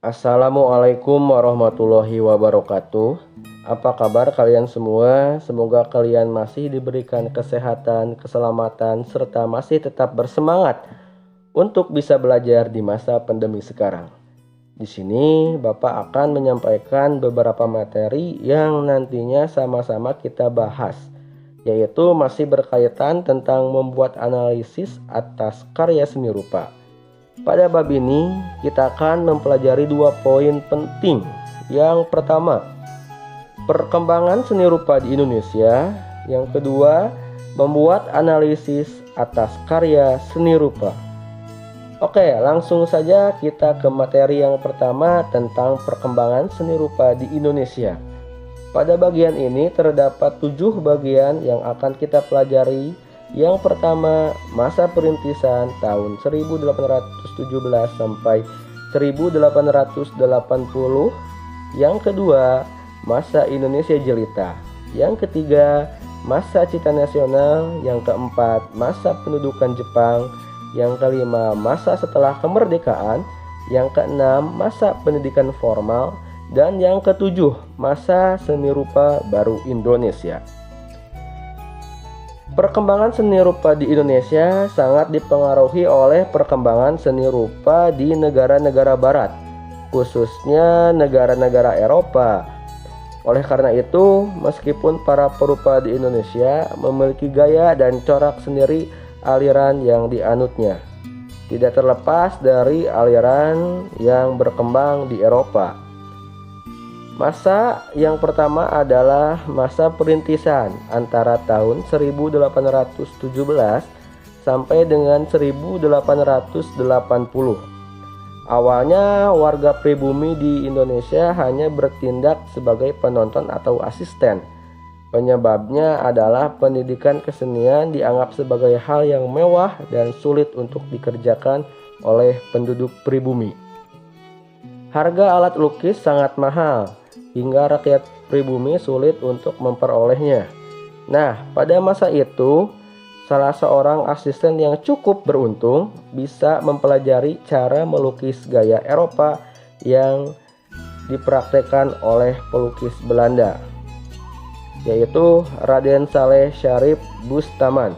Assalamualaikum warahmatullahi wabarakatuh. Apa kabar kalian semua? Semoga kalian masih diberikan kesehatan, keselamatan, serta masih tetap bersemangat untuk bisa belajar di masa pandemi sekarang. Di sini Bapak akan menyampaikan beberapa materi yang nantinya sama-sama kita bahas, yaitu masih berkaitan tentang membuat analisis atas karya seni rupa. Pada bab ini, kita akan mempelajari dua poin penting. Yang pertama, perkembangan seni rupa di Indonesia. Yang kedua, membuat analisis atas karya seni rupa. Oke, langsung saja kita ke materi yang pertama tentang perkembangan seni rupa di Indonesia. Pada bagian ini terdapat 7 bagian yang akan kita pelajari. Yang pertama, masa perintisan tahun 1817 sampai 1880. Yang kedua, masa Indonesia Jelita. Yang ketiga, masa Cita Nasional. Yang keempat, masa pendudukan Jepang. Yang kelima, masa setelah kemerdekaan. Yang keenam, masa pendidikan formal. Dan yang ketujuh, masa seni rupa baru Indonesia. Perkembangan seni rupa di Indonesia sangat dipengaruhi oleh perkembangan seni rupa di negara-negara barat, khususnya negara-negara Eropa. Oleh karena itu, meskipun para perupa di Indonesia memiliki gaya dan corak sendiri aliran yang dianutnya, tidak terlepas dari aliran yang berkembang di Eropa. Masa yang pertama adalah masa perintisan antara tahun 1817 sampai dengan 1880. Awalnya warga pribumi di Indonesia hanya bertindak sebagai penonton atau asisten. Penyebabnya adalah pendidikan kesenian dianggap sebagai hal yang mewah dan sulit untuk dikerjakan oleh penduduk pribumi. Harga alat lukis sangat mahal, hingga rakyat pribumi sulit untuk memperolehnya. Nah, pada masa itu, salah seorang asisten yang cukup beruntung bisa mempelajari cara melukis gaya Eropa yang dipraktekkan oleh pelukis Belanda, yaitu Raden Saleh Syarif Bustaman.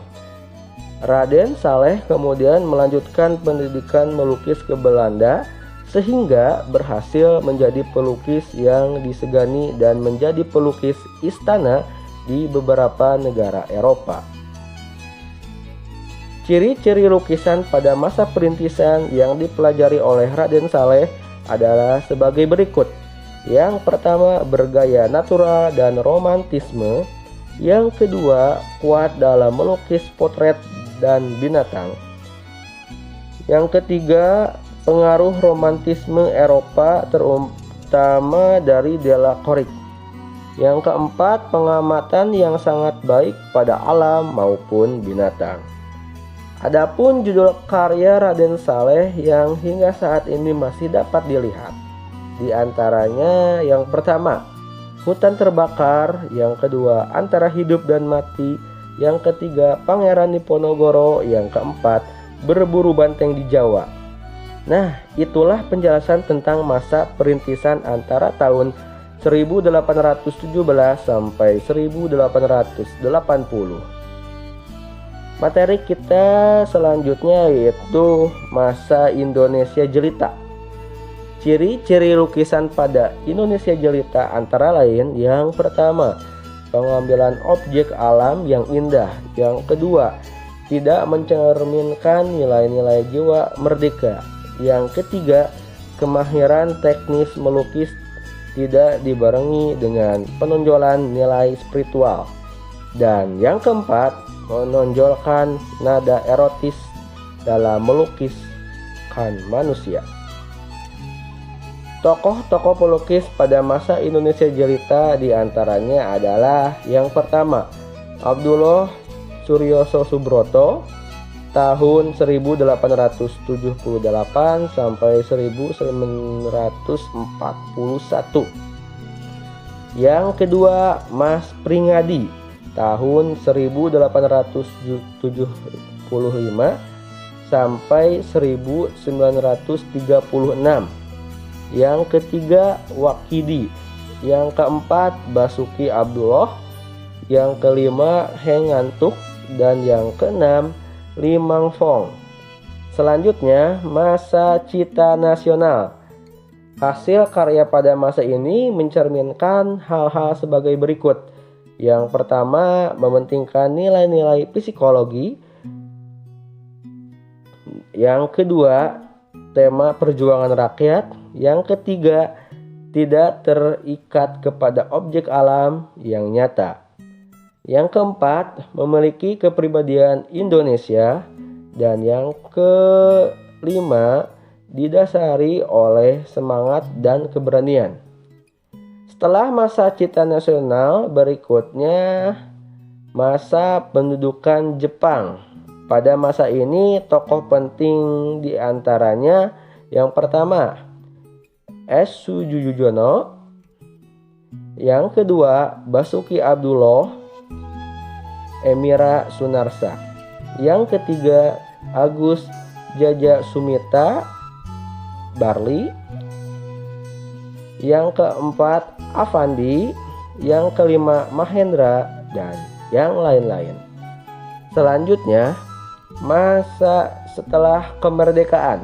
Raden Saleh kemudian melanjutkan pendidikan melukis ke Belanda, sehingga berhasil menjadi pelukis yang disegani dan menjadi pelukis istana di beberapa negara Eropa. Ciri-ciri lukisan pada masa perintisan yang dipelajari oleh Raden Saleh adalah sebagai berikut. Yang pertama, bergaya natural dan romantisme. Yang kedua, kuat dalam melukis potret dan binatang. Yang ketiga, pengaruh romantisme Eropa terutama dari Delacroix. Yang keempat, pengamatan yang sangat baik pada alam maupun binatang. Adapun judul karya Raden Saleh yang hingga saat ini masih dapat dilihat, di antaranya yang pertama, Hutan Terbakar. Yang kedua, Antara Hidup dan Mati. Yang ketiga, Pangeran Diponegoro. Yang keempat, Berburu Banteng di Jawa. Nah, itulah penjelasan tentang masa perintisan antara tahun 1817 sampai 1880. Materi kita selanjutnya yaitu masa Indonesia Jelita. Ciri-ciri lukisan pada Indonesia Jelita antara lain: yang pertama, pengambilan objek alam yang indah. Yang kedua, tidak mencerminkan nilai-nilai jiwa merdeka. Yang ketiga, kemahiran teknis melukis tidak dibarengi dengan penonjolan nilai spiritual. Dan yang keempat, menonjolkan nada erotis dalam melukiskan manusia. Tokoh-tokoh pelukis pada masa Indonesia Jelita diantaranya adalah yang pertama, Abdullah Suryoso Subroto tahun 1878 sampai 1941. Yang kedua, Mas Pringadi tahun 1875 sampai 1936. Yang ketiga, Wakidi. Yang keempat, Basuki Abdullah. Yang kelima, Heng Ngantuk. Dan yang keenam, Limang Fong. Selanjutnya, masa cita nasional. Hasil karya pada masa ini mencerminkan hal-hal sebagai berikut. Yang pertama, mementingkan nilai-nilai psikologi. Yang kedua, tema perjuangan rakyat. Yang ketiga, tidak terikat kepada objek alam yang nyata. Yang keempat, memiliki kepribadian Indonesia. Dan yang kelima, didasari oleh semangat dan keberanian. Setelah masa cita nasional, berikutnya masa pendudukan Jepang. Pada masa ini tokoh penting diantaranya yang pertama, S. Sujujono. Yang kedua, Basuki Abdullah, Emira Sunarsa. Yang ketiga, Agus Jaja Sumita Barli. Yang keempat, Afandi. Yang kelima, Mahendra, dan yang lain-lain. Selanjutnya, masa setelah kemerdekaan.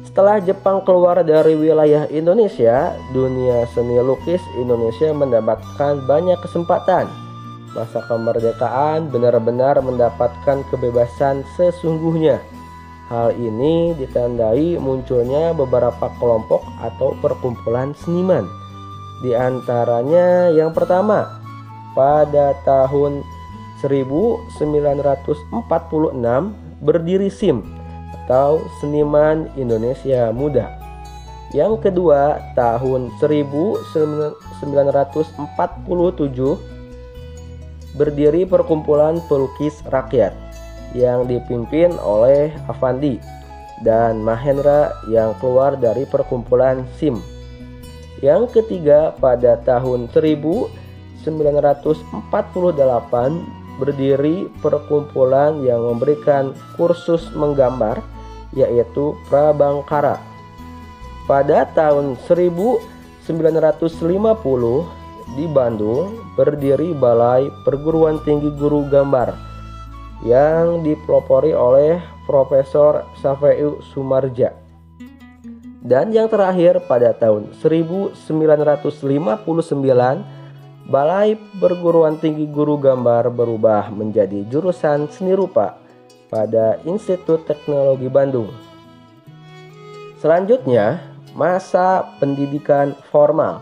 Setelah Jepang keluar dari wilayah Indonesia, dunia seni lukis Indonesia mendapatkan banyak kesempatan. Masa kemerdekaan benar-benar mendapatkan kebebasan sesungguhnya. Hal ini ditandai munculnya beberapa kelompok atau perkumpulan seniman. Di antaranya yang pertama, pada tahun 1946 berdiri SIM atau Seniman Indonesia Muda. Yang kedua, tahun 1947 berdiri Perkumpulan Pelukis Rakyat yang dipimpin oleh Afandi dan Mahendra yang keluar dari perkumpulan SIM. Yang ketiga, pada tahun 1948 berdiri perkumpulan yang memberikan kursus menggambar, yaitu Prabangkara. Pada tahun 1950 di Bandung berdiri Balai Perguruan Tinggi Guru Gambar yang dipelopori oleh Profesor Safeu Sumarja. Dan yang terakhir, pada tahun 1959 Balai Perguruan Tinggi Guru Gambar berubah menjadi jurusan Seni Rupa pada Institut Teknologi Bandung. Selanjutnya, masa pendidikan formal.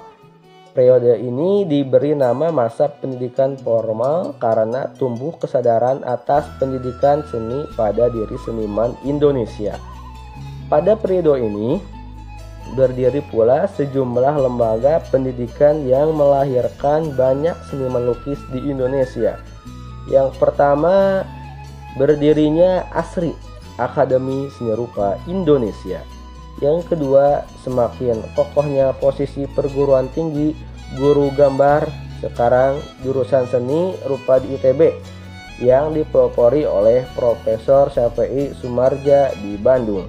Periode ini diberi nama masa pendidikan formal karena tumbuh kesadaran atas pendidikan seni pada diri seniman Indonesia. Pada periode ini berdiri pula sejumlah lembaga pendidikan yang melahirkan banyak seniman lukis di Indonesia. Yang pertama, berdirinya ASRI, Akademi Seni Rupa Indonesia. Yang kedua, semakin kokohnya posisi perguruan tinggi guru gambar, sekarang jurusan seni rupa di ITB, yang dipelopori oleh Profesor Safeu Sumarja di Bandung.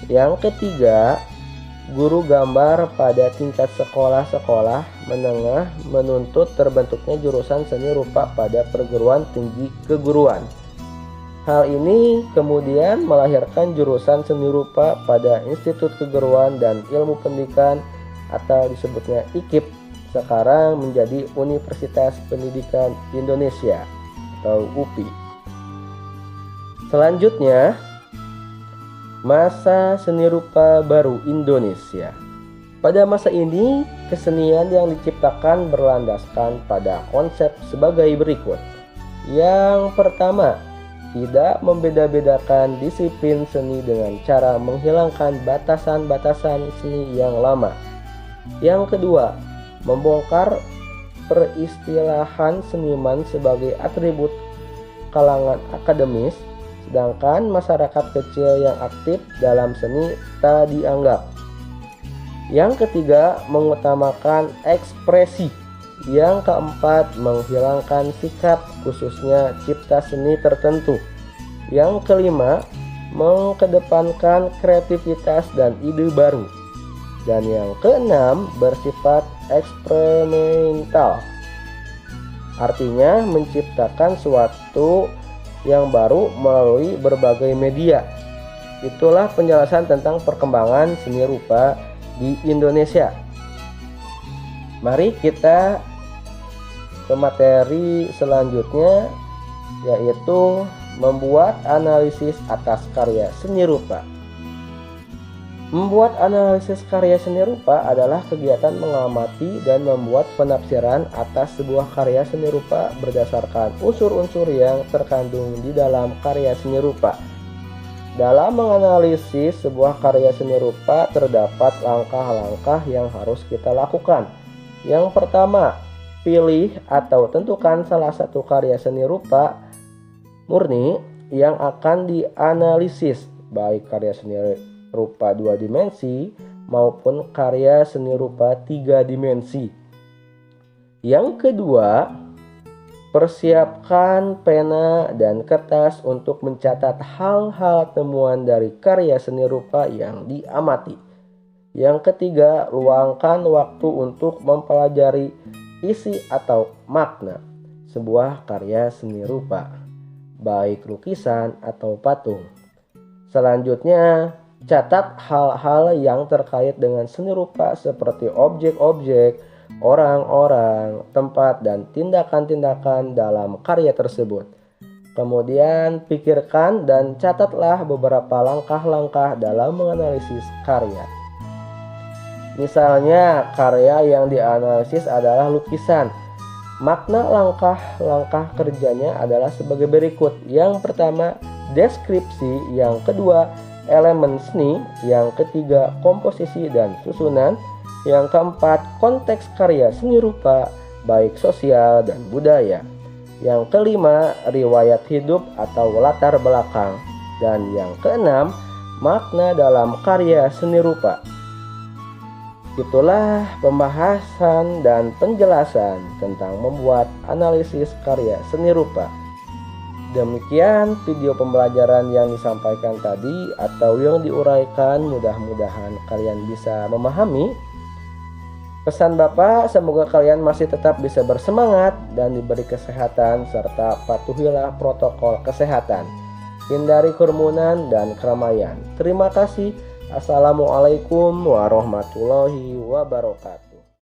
Yang ketiga, guru gambar pada tingkat sekolah-sekolah menengah menuntut terbentuknya jurusan seni rupa pada perguruan tinggi keguruan. Hal ini kemudian melahirkan jurusan seni rupa pada Institut Keguruan dan Ilmu Pendidikan atau disebutnya IKIP, sekarang menjadi Universitas Pendidikan Indonesia atau UPI. Selanjutnya, masa seni rupa baru Indonesia. Pada masa ini, kesenian yang diciptakan berlandaskan pada konsep sebagai berikut. Yang pertama, tidak membeda-bedakan disiplin seni dengan cara menghilangkan batasan-batasan seni yang lama. Yang kedua, membongkar peristilahan seniman sebagai atribut kalangan akademis, sedangkan masyarakat kecil yang aktif dalam seni tak dianggap. Yang ketiga, mengutamakan ekspresi. Yang keempat, menghilangkan sikap khususnya cipta seni tertentu. Yang kelima, mengedepankan kreativitas dan ide baru. Dan yang keenam, bersifat eksperimental. Artinya menciptakan suatu yang baru melalui berbagai media. Itulah penjelasan tentang perkembangan seni rupa di Indonesia. Mari kita ke materi selanjutnya, yaitu membuat analisis atas karya seni rupa. Membuat analisis karya seni rupa adalah kegiatan mengamati dan membuat penafsiran atas sebuah karya seni rupa berdasarkan unsur-unsur yang terkandung di dalam karya seni rupa. Dalam menganalisis sebuah karya seni rupa terdapat langkah-langkah yang harus kita lakukan. Yang pertama, pilih atau tentukan salah satu karya seni rupa murni yang akan dianalisis, baik karya seni rupa 2 dimensi maupun karya seni rupa 3 dimensi. Yang kedua, persiapkan pena dan kertas untuk mencatat hal-hal temuan dari karya seni rupa yang diamati. Yang ketiga, luangkan waktu untuk mempelajari isi atau makna sebuah karya seni rupa, baik lukisan atau patung. Selanjutnya, catat hal-hal yang terkait dengan seni rupa seperti objek-objek, orang-orang, tempat, dan tindakan-tindakan dalam karya tersebut. Kemudian pikirkan dan catatlah beberapa langkah-langkah dalam menganalisis karya. Misalnya, karya yang dianalisis adalah lukisan. Makna langkah-langkah kerjanya adalah sebagai berikut. Yang pertama, deskripsi. Yang kedua, elemen seni. Yang ketiga, komposisi dan susunan. Yang keempat, konteks karya seni rupa, baik sosial dan budaya. Yang kelima, riwayat hidup atau latar belakang. Dan yang keenam, makna dalam karya seni rupa. Itulah pembahasan dan penjelasan tentang membuat analisis karya seni rupa. Demikian video pembelajaran yang disampaikan tadi atau yang diuraikan, mudah-mudahan kalian bisa memahami. Pesan Bapak, semoga kalian masih tetap bisa bersemangat dan diberi kesehatan serta patuhilah protokol kesehatan. Hindari kerumunan dan keramaian. Terima kasih. Assalamualaikum warahmatullahi wabarakatuh.